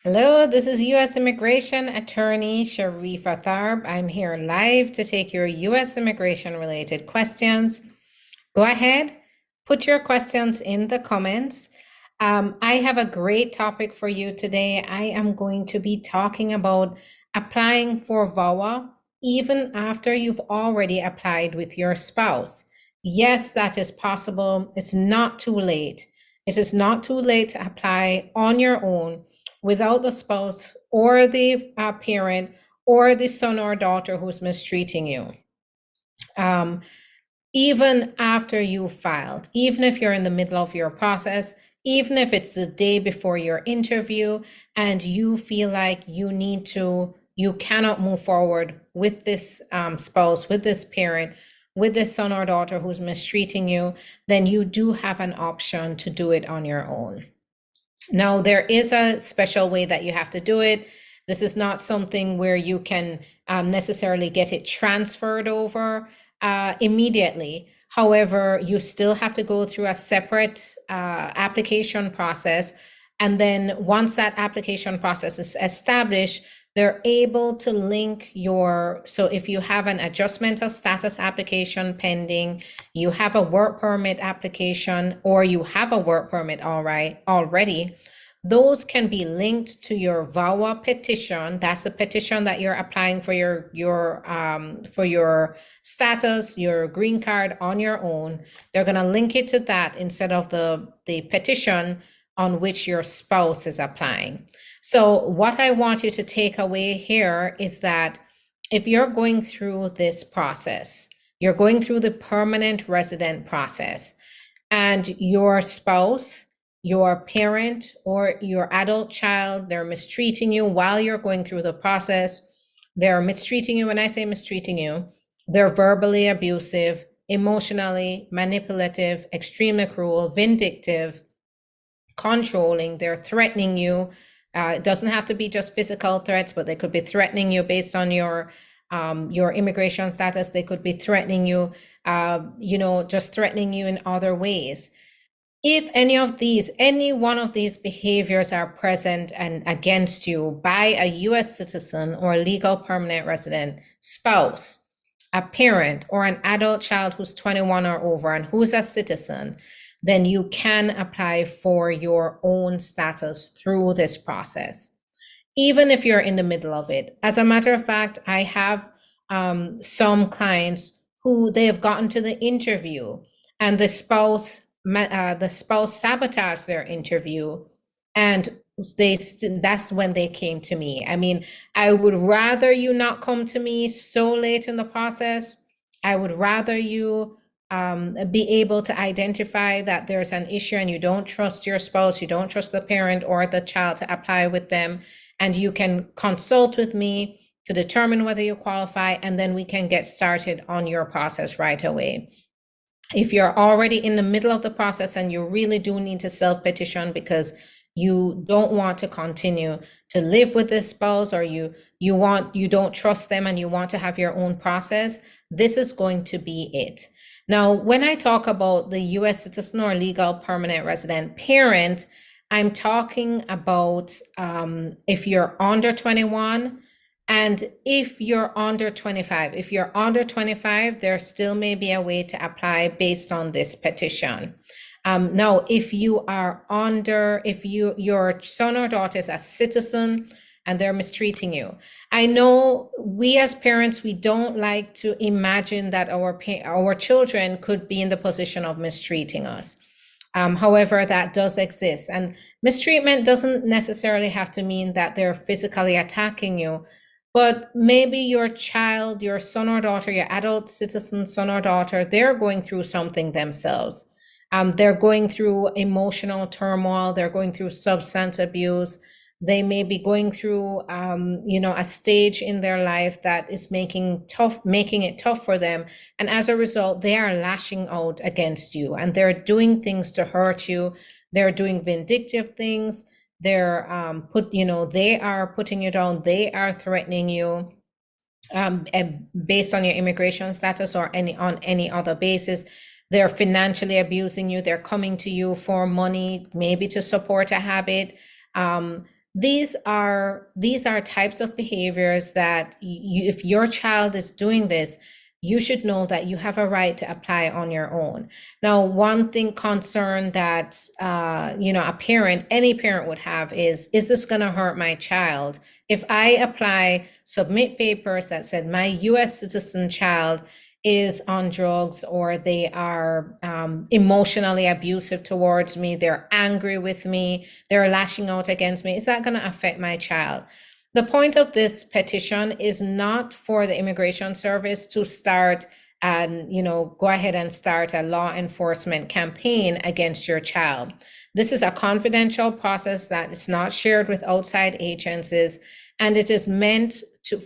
Hello, this is U.S. Immigration Attorney Sharifa Tharpe. I'm here live to take your U.S. immigration related questions. Go ahead, put your questions in the comments. I have a great topic for you today. I am going to be talking about applying for Vawa even after you've already applied with your spouse. Yes, that is possible. It's not too late. It is not too late to apply on your own without the spouse or the parent or the son or daughter who's mistreating you. Even after you filed, even if you're in the middle of your process, even if it's the day before your interview and you feel like you cannot move forward with this spouse, with this parent, with this son or daughter who's mistreating you, then you do have an option to do it on your own. Now, there is a special way that you have to do it. This is not something where you can necessarily get it transferred over immediately. However, you still have to go through a separate application process. And then once that application process is established, they're able to link so if you have an adjustment of status application pending, you have a work permit application, or you have a work permit already, those can be linked to your VAWA petition. That's a petition that you're applying for your status, your green card on your own. They're going to link it to that instead of the petition on which your spouse is applying. So what I want you to take away here is that if you're going through this process, you're going through the permanent resident process, and your spouse, your parent, or your adult child, they're mistreating you while you're going through the process. They're mistreating you. When I say mistreating you, they're verbally abusive, emotionally manipulative, extremely cruel, vindictive, controlling. They're threatening you. It doesn't have to be just physical threats, but they could be threatening you based on your immigration status. They could be threatening you, just threatening you in other ways. If any one of these behaviors are present and against you by a U.S. citizen or legal permanent resident, spouse, a parent, or an adult child who's 21 or over and who's a citizen, then you can apply for your own status through this process, even if you're in the middle of it. As a matter of fact, I have some clients who they have gotten to the interview and the spouse sabotaged their interview, and that's when they came to me. I mean, I would rather you not come to me so late in the process. I would rather you be able to identify that there's an issue and you don't trust your spouse, you don't trust the parent or the child to apply with them, and you can consult with me to determine whether you qualify, and then we can get started on your process right away. If you're already in the middle of the process and you really do need to self-petition because you don't want to continue to live with this spouse, or you don't trust them and you want to have your own process, this is going to be it. Now, when I talk about the U.S. citizen or legal permanent resident parent, I'm talking about if you're under 21 and if you're under 25. If you're under 25, there still may be a way to apply based on this petition. Now, if your son or daughter is a citizen and they're mistreating you, I know we as parents, we don't like to imagine that our children could be in the position of mistreating us. However, that does exist, and mistreatment doesn't necessarily have to mean that they're physically attacking you, but maybe your child, your son or daughter, your adult citizen son or daughter, they're going through something themselves. They're going through emotional turmoil, they're going through substance abuse, they may be going through a stage in their life that is making it tough for them, and as a result they are lashing out against you and they're doing things to hurt you. They're doing vindictive things. They're they are putting you down, they are threatening you based on your immigration status or on any other basis. They're financially abusing you. They're coming to you for money, maybe to support a habit. these are types of behaviors that if your child is doing this, you should know that you have a right to apply on your own. Now, one thing concern that any parent would have is this going to hurt my child? If I apply, submit papers that said my U.S. citizen child is on drugs, or they are emotionally abusive towards me, they're angry with me, they're lashing out against me, is that going to affect my child? The point of this petition is not for the Immigration Service to start and go ahead and start a law enforcement campaign against your child. This is a confidential process that is not shared with outside agencies, and it is meant to,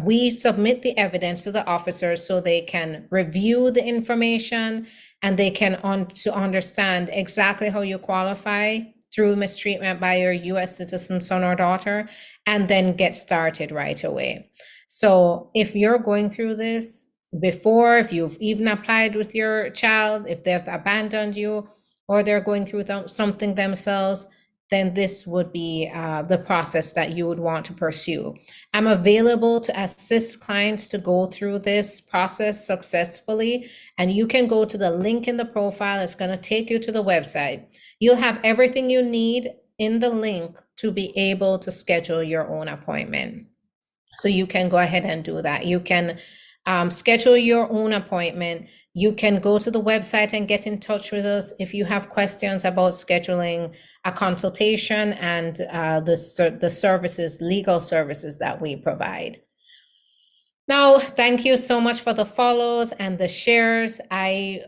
we submit the evidence to the officers so they can review the information and they can understand exactly how you qualify through mistreatment by your U.S. citizen son or daughter, and then get started right away. So if you're going through this before, if you've even applied with your child, if they've abandoned you, or they're going through something themselves, then this would be the process that you would want to pursue. I'm available to assist clients to go through this process successfully, and you can go to the link in the profile. It's going to take you to the website. You'll have everything you need in the link to be able to schedule your own appointment. So you can go ahead and do that. You can schedule your own appointment. You can go to the website and get in touch with us if you have questions about scheduling a consultation and the services, legal services that we provide. Now, thank you so much for the follows and the shares. I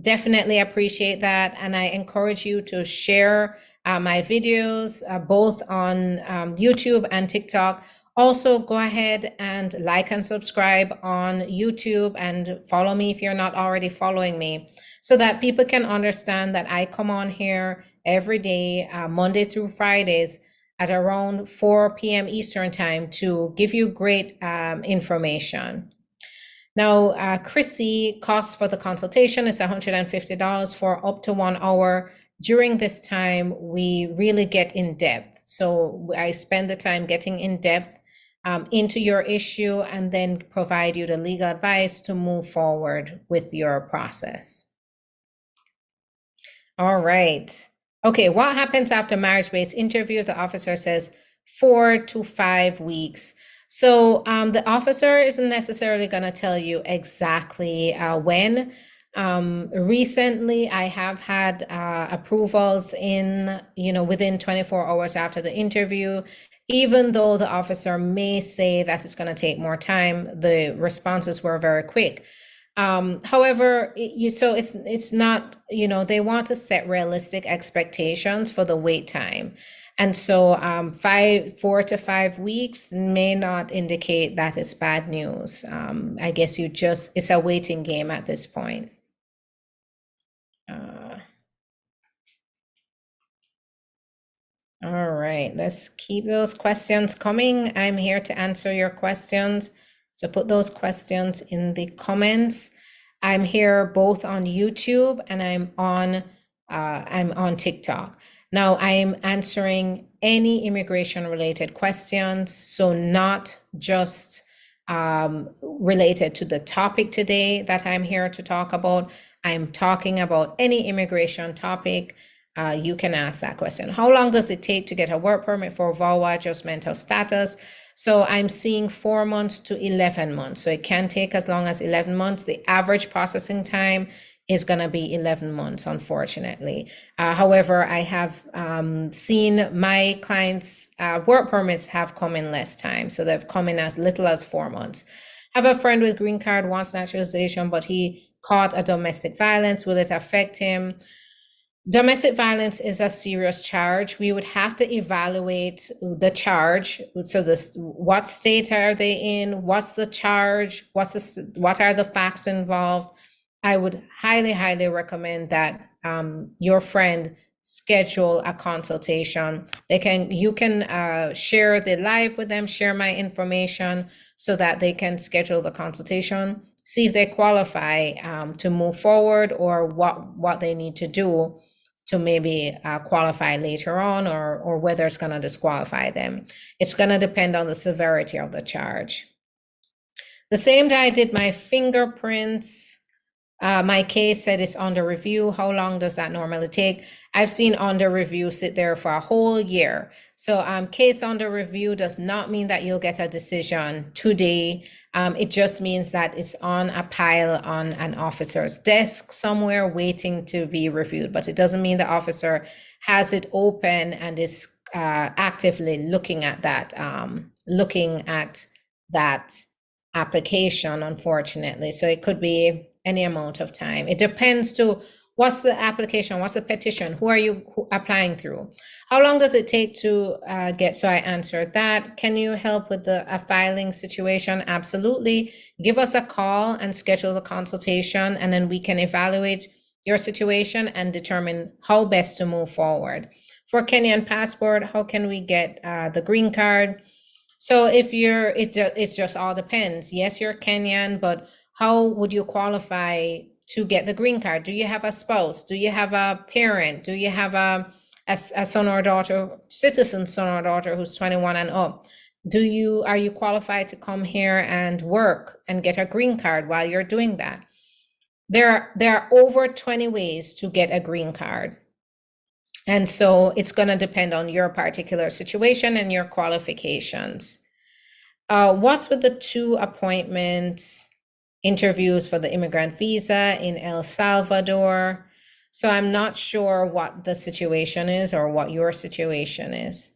definitely appreciate that. And I encourage you to share my videos, both on YouTube and TikTok. Also, go ahead and like and subscribe on YouTube, and follow me if you're not already following me, so that people can understand that I come on here every day, Monday through Fridays, at around 4 p.m. Eastern time to give you great information. Now, Chrissy, cost for the consultation is $150 for up to 1 hour. During this time, we really get in depth. So I spend the time getting in depth into your issue, and then provide you the legal advice to move forward with your process. All right. Okay, what happens after marriage-based interview? The officer says 4 to 5 weeks. So the officer isn't necessarily going to tell you exactly when. Recently, I have had approvals within 24 hours after the interview. Even though the officer may say that it's going to take more time, the responses were very quick. However, it's not, they want to set realistic expectations for the wait time. And so 4 to 5 weeks may not indicate that it's bad news. I guess it's a waiting game at this point. All right, let's keep those questions coming. I'm here to answer your questions. So put those questions in the comments. I'm here both on YouTube and I'm on TikTok. Now I'm answering any immigration related questions. So not just related to the topic today that I'm here to talk about. I'm talking about any immigration topic. You can ask that question. How long does it take to get a work permit for Vawa adjustment of status? So I'm seeing 4 months to 11 months. So it can take as long as 11 months. The average processing time is going to be 11 months, unfortunately. However, I have seen my clients' work permits have come in less time. So they've come in as little as 4 months. I have a friend with green card, wants naturalization, but he caught a domestic violence. Will it affect him? Domestic violence is a serious charge. We would have to evaluate the charge. So what state are they in? What's the charge? What are the facts involved? I would highly, highly recommend that your friend schedule a consultation. You can share the live with them, share my information so that they can schedule the consultation, see if they qualify to move forward, or what they need to do to maybe qualify later on, or whether it's going to disqualify them. It's going to depend on the severity of the charge. The same day I did my fingerprints, my case said it's under review. How long does that normally take? I've seen under review sit there for a whole year. So case under review does not mean that you'll get a decision today. It just means that it's on a pile on an officer's desk somewhere waiting to be reviewed. But it doesn't mean the officer has it open and is actively looking at that application, unfortunately. So it could be any amount of time. It depends to what's the application, what's the petition, who are you applying through? How long does it take to get, so I answered that. Can you help with the filing situation? Absolutely. Give us a call and schedule the consultation, and then we can evaluate your situation and determine how best to move forward. For Kenyan passport, how can we get the green card? So if you're, it just all depends. Yes, you're Kenyan, but how would you qualify to get the green card? Do you have a spouse? Do you have a parent? Do you have a son or daughter, citizen son or daughter who's 21 and up? Are you qualified to come here and work and get a green card while you're doing that? There are over 20 ways to get a green card. And so it's going to depend on your particular situation and your qualifications. What's with the 2 appointments interviews for the immigrant visa in El Salvador? So I'm not sure what the situation is or what your situation is.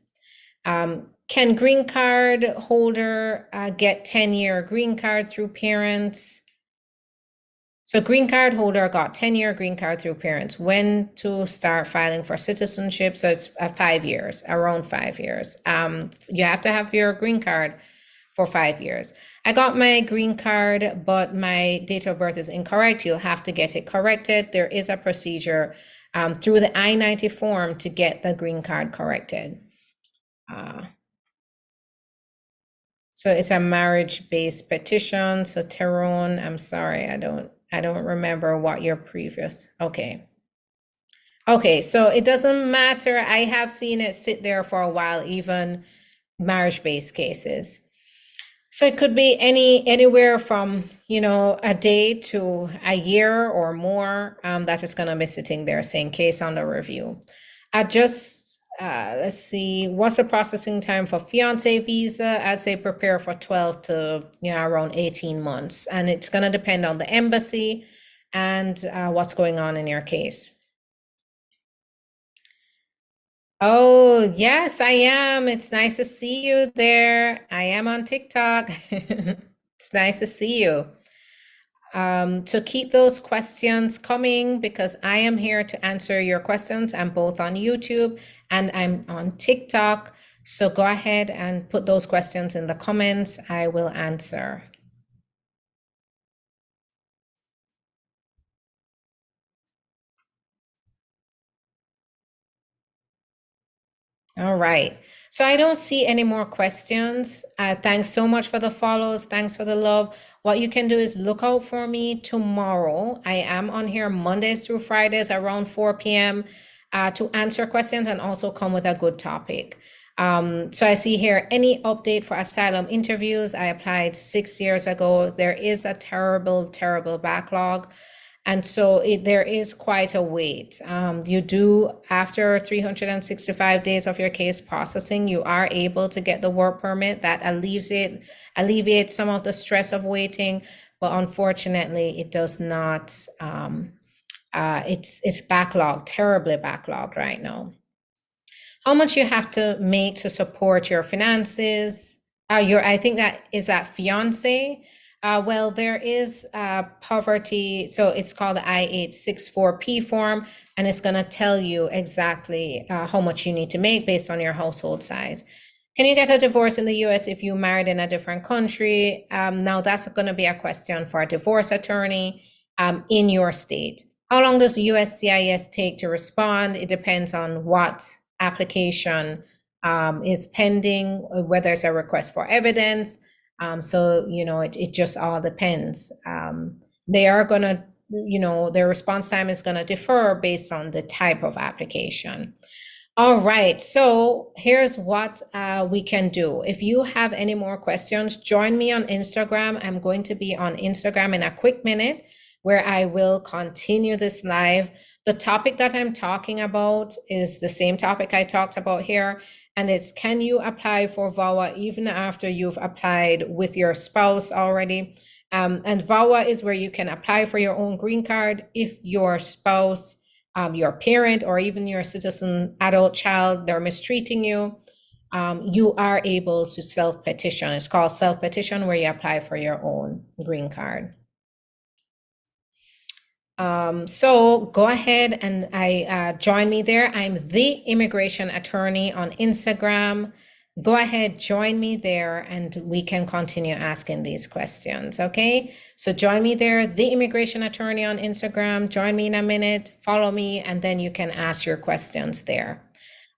Can green card holder get 10-year green card through parents? So green card holder got 10-year green card through parents. When to start filing for citizenship? So it's 5 years, around 5 years. You have to have your green card for 5 years. I got my green card, but my date of birth is incorrect. You'll have to get it corrected. There is a procedure through the I-90 form to get the green card corrected. So it's a marriage-based petition. So Tyrone, I'm sorry, I don't remember what your previous, okay. Okay, so it doesn't matter. I have seen it sit there for a while, even marriage-based cases. So it could be anywhere from, a day to a year or more that is going to be sitting there saying case under review. Let's see, what's the processing time for fiance visa? I'd say prepare for 12 to, around 18 months. And it's going to depend on the embassy and what's going on in your case. Oh, yes, I am. It's nice to see you there. I am on TikTok. It's nice to see you. So keep those questions coming because I am here to answer your questions. I'm both on YouTube and I'm on TikTok. So go ahead and put those questions in the comments. I will answer. All right. So I don't see any more questions. Thanks so much for the follows. Thanks for the love. What you can do is look out for me tomorrow. I am on here Mondays through Fridays around 4 p.m. To answer questions and also come with a good topic. So I see here any update for asylum interviews. I applied 6 years ago. There is a terrible, terrible backlog. And so there is quite a wait. You do, after 365 days of your case processing, you are able to get the work permit. That alleviates some of the stress of waiting, but unfortunately it does not, it's backlogged, terribly backlogged right now. How much you have to make to support your finances? I think that is that fiance. Well, there is poverty, so it's called the I-864P form, and it's going to tell you exactly how much you need to make based on your household size. Can you get a divorce in the US if you married in a different country? Now, that's going to be a question for a divorce attorney in your state. How long does USCIS take to respond? It depends on what application is pending, whether it's a request for evidence. So, it just all depends. They are going to their response time is going to differ based on the type of application. All right, so here's what we can do. If you have any more questions, join me on Instagram. I'm going to be on Instagram in a quick minute where I will continue this live. The topic that I'm talking about is the same topic I talked about here, and it's, can you apply for VAWA even after you've applied with your spouse already? And VAWA is where you can apply for your own green card if your spouse, your parent, or even your citizen adult child, they're mistreating you. You are able to self-petition. It's called self-petition, where you apply for your own green card. So go ahead and join me there. I'm the immigration attorney on Instagram. Go ahead, join me there, and we can continue asking these questions, okay? So join me there, the immigration attorney on Instagram. Join me in a minute, follow me, and then you can ask your questions there.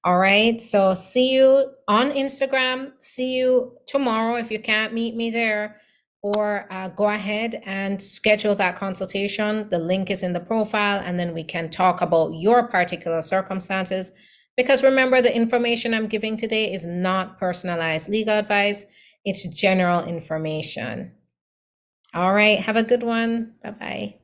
All right, so see you on Instagram. See you tomorrow if you can't meet me there, or go ahead and schedule that consultation. The link is in the profile, and then we can talk about your particular circumstances. Because remember, the information I'm giving today is not personalized legal advice. It's general information. All right, have a good one. Bye-bye.